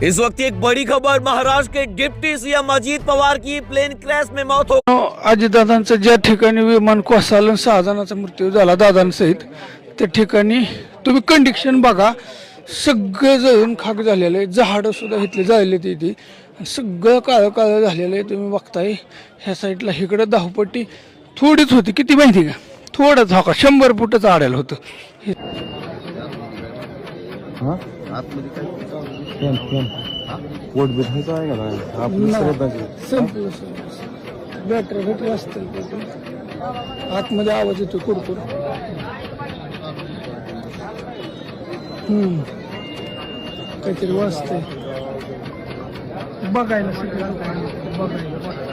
इस वक्त एक बड़ी खबर, महाराष्ट्र के डिप्टी सीएम अजीत पवार की प्लेन क्रैश में मौत हो। अजितदादांचं ज्या ठिकाणी विमान कोसळलं 6 जणांचा मृत्यू झाला दादांसहित, त्या ठिकाणी तुम्ही कंडिशन बघा, सगळं जळून खाक झालेलं आहे. झाडं सुद्धा इथले जाळले ती सगळं काळं काळं झालेलं आहे. तुम्ही बघताय ह्या साईडला इकडं धावपट्टी थोडीच होती, किती माहिती का, थोडंच हो का 100 फुटच आडायला होतं. बॅटरी असतील आतमध्ये आवाज येतो कुरकुर. काहीतरी वाजतंय, बघायला सगळं बघायला.